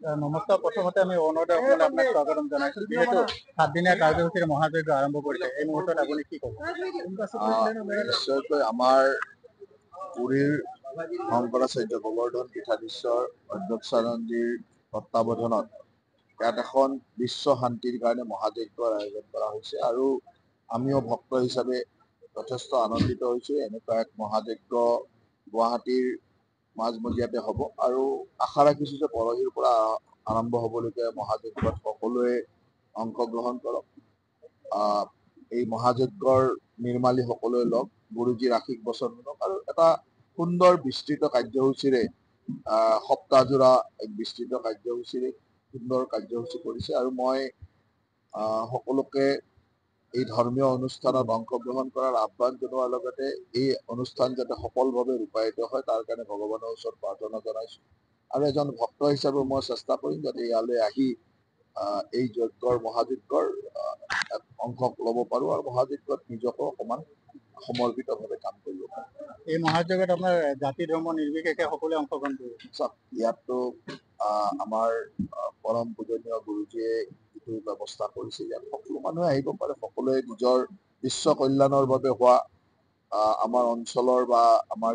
নমস্কাৰ। প্ৰথমতে আমি অৰুণোদয় অসমলৈ আপোনাক স্বাগতম জনাইছো। যিহেতু 7 দিনীয়া কাৰ্যসূচীৰে মহাযজ্ঞ আৰম্ভ কৰিছে, এই মুহূৰ্তত আপুনি কি ক'ব? নিশ্চয়কৈ আমাৰ পুৰীৰ শংকৰাচাৰ্য গোবৰ্ধন পীঠাধীশ্বৰ অধ্যক্ষানন্দীৰ তত্বাৱধানত ইয়াত এখন বিশ্ব শান্তিৰ কাৰণে মহাযজ্ঞৰ আয়োজন কৰা হৈছে আৰু আমিও ভক্ত হিচাপে যথেষ্ট আনন্দিত হৈছোঁ। এনেকুৱা এক মহাযজ্ঞ গুৱাহাটীৰ মাজমজিয়াতে হ'ব আৰু আশা ৰাখিছোঁ যে পৰহিৰ পৰা আৰম্ভ হ'বলগীয়া মহাযজ্ঞত সকলোৱে অংশগ্ৰহণ কৰক। এই মহাযজ্ঞৰ নিৰ্মালী সকলোৱে লগ গুৰুজীৰ আশীষ বচন শুনক আৰু এটা সুন্দৰ বিস্তৃত কাৰ্যসূচীৰে সপ্তাহজোৰা এক বিস্তৃত কাৰ্যসূচীৰে সুন্দৰ কাৰ্যসূচী কৰিছে আৰু মই সকলোকে এই ধৰ্মীয় অনুষ্ঠানত অংশগ্ৰহণ কৰাৰ আহ্বান জনোৱাৰ লগতে এই অনুষ্ঠান যাতে সফলভাৱে ৰূপায়িত হয় তাৰ কাৰণে ভগৱানৰ ওচৰত প্ৰাৰ্থনা জনাইছোঁ আৰু এজন ভক্ত হিচাপে মই চেষ্টা কৰিম যাতে ইয়ালৈ আহি এই মহাযজ্ঞৰ অংশ ল'ব পাৰোঁ আৰু মহাযজ্ঞত নিজকে অকণমান সমৰ্পিতভাৱে কাম কৰিব পাৰোঁ। এই মহাযজ্ঞত আপোনাৰ জাতি ধৰ্ম নিৰ্বিশেষে সকলোৱে অংশগ্ৰহণ কৰিব। ইয়াততো আমাৰ পৰম পূজনীয় গুৰুজীয়ে যিটো ব্যৱস্থা কৰিছে ইয়াত সকলো মানুহে আহিব পাৰে। সকলোৱে নিজৰ বিশ্ব কল্যাণৰ বাবে হোৱা আমাৰ অঞ্চলৰ বা আমাৰ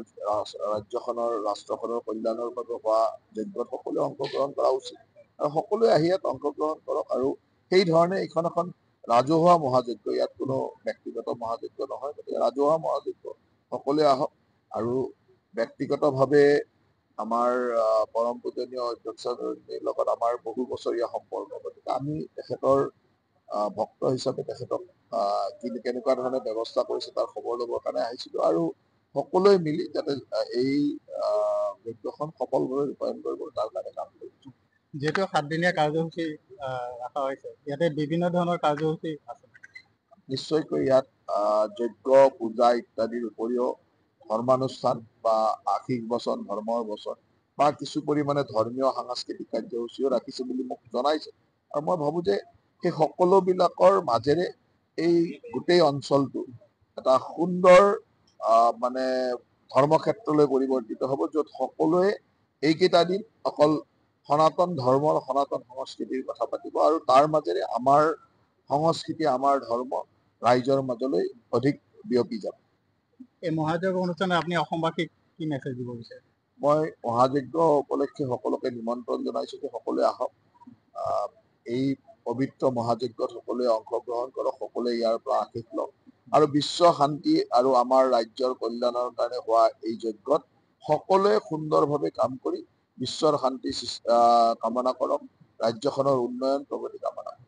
ৰাজ্যখনৰ ৰাষ্ট্ৰখনৰ কল্যাণৰ বাবে হোৱা যজ্ঞত সকলোৱে অংশগ্ৰহণ কৰা উচিত আৰু সকলোৱে আহি ইয়াত অংশগ্ৰহণ কৰক আৰু সেই ধৰণে এইখন এখন ৰাজহুৱা মহাযজ্ঞ, ইয়াত কোনো ব্যক্তিগত মহাযজ্ঞ নহয়, গতিকে ৰাজহুৱা মহাযজ্ঞ সকলোৱে আহক আৰু ব্যক্তিগতভাৱে আমাৰ পৰম পূজনীয় অধ্যক্ষজনীৰ লগত আমাৰ বহু বছৰীয়া সম্পৰ্ক, গতিকে আমি তেখেতৰ ভক্ত হিচাপে তেখেতক কেনেকুৱা ধৰণে ব্যৱস্থা কৰিছে তাৰ খবৰ ল'বৰ কাৰণে আহিছিলোঁ আৰু সকলোৱে মিলি যাতে এই যজ্ঞখন সফলভাৱে ৰূপায়ণ কৰিব তাৰ কাৰণে কাম কৰিছোঁ। যিহেতু 7 দিনীয়া কাৰ্যসূচী ৰখা হৈছে, ইয়াতে বিভিন্ন ধৰণৰ কাৰ্যসূচী আছে। নিশ্চয়কৈ ইয়াত যজ্ঞ পূজা ইত্যাদিৰ উপৰিও ধৰ্মানুষ্ঠান বা আশীষ বচন, ধৰ্মৰ বচন বা কিছু পৰিমাণে ধৰ্মীয় সাংস্কৃতিক কাৰ্যসূচীও ৰাখিছে বুলি মোক জনাইছে আৰু মই ভাবোঁ যে সেই সকলোবিলাকৰ মাজেৰে এই গোটেই অঞ্চলটো এটা সুন্দৰ মানে ধৰ্মক্ষেত্ৰলৈ পৰিৱৰ্তিত হ'ব, য'ত সকলোৱে এইকেইটা দিন অকল সনাতন ধৰ্মৰ সনাতন সংস্কৃতিৰ কথা পাতিব আৰু তাৰ মাজেৰে আমাৰ সংস্কৃতি আমাৰ ধৰ্ম ৰাইজৰ মাজলৈ অধিক বিয়পি যাব। এই মহাযজ্ঞ অনুষ্ঠানত আপুনি অসমবাসীক কি মেছেজ দিব বিচাৰে? মই মহাযজ্ঞ উপলক্ষে সকলোকে নিমন্ত্ৰণ জনাইছোঁ যে সকলোৱে আহক, এই পবিত্ৰ মহাযজ্ঞত সকলোৱে অংশগ্ৰহণ কৰক, সকলোৱে ইয়াৰ পৰা আশীষ লওক আৰু বিশ্ব শান্তি আৰু আমাৰ ৰাজ্যৰ কল্যাণৰ কাৰণে হোৱা এই যজ্ঞত সকলোৱে সুন্দৰভাৱে কাম কৰি বিশ্বৰ শান্তি কামনা কৰক, ৰাজ্যখনৰ উন্নয়ন প্ৰগতি কামনা কৰক।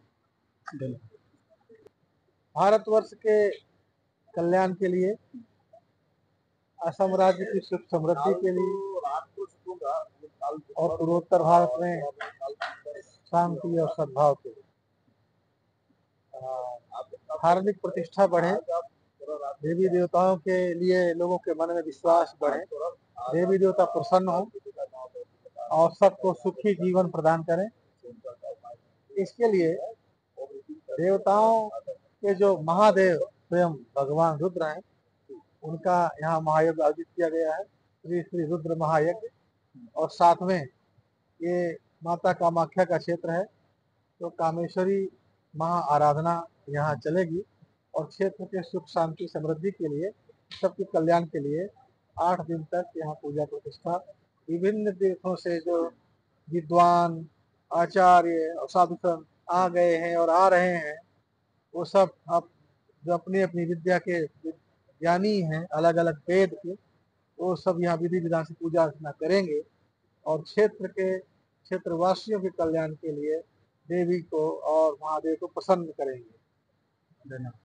भारतवर्ष के कल्याण के लिए, असम राज्य की सुख समृद्धि के लिए और पूर्वोत्तर भारत में शांति और सद्भाव के लिए धार्मिक प्रतिष्ठा बढ़े, देवी देवताओं के लिए लोगों के मन में विश्वास बढ़े, देवी देवता प्रसन्न हो और सबको सुखी जीवन प्रदान करें। इसके लिए देवताओं के जो महादेव स्वयं भगवान रुद्र हैं, उनका यहाँ महायज्ञ आयोजित किया गया है, श्री श्री रुद्र महायज्ञ। और साथ में ये माता कामाख्या का क्षेत्र है, तो कामेश्वरी महा आराधना यहाँ चलेगी और क्षेत्र के सुख शांति समृद्धि के लिए, सबके कल्याण के लिए 8 दिन तक यहाँ पूजा प्रतिष्ठा, विभिन्न देशों से जो विद्वान आचार्य और साधु संत आ गए हैं और आ रहे हैं, वो सब अब जो अपनी अपनी विद्या के ज्ञानी हैं, अलग अलग वेद के, वो सब यहाँ विधि विधान से पूजा अर्चना करेंगे और क्षेत्रवासियों के कल्याण के लिए देवी को और महादेव को प्रसन्न करेंगे। धन्यवाद।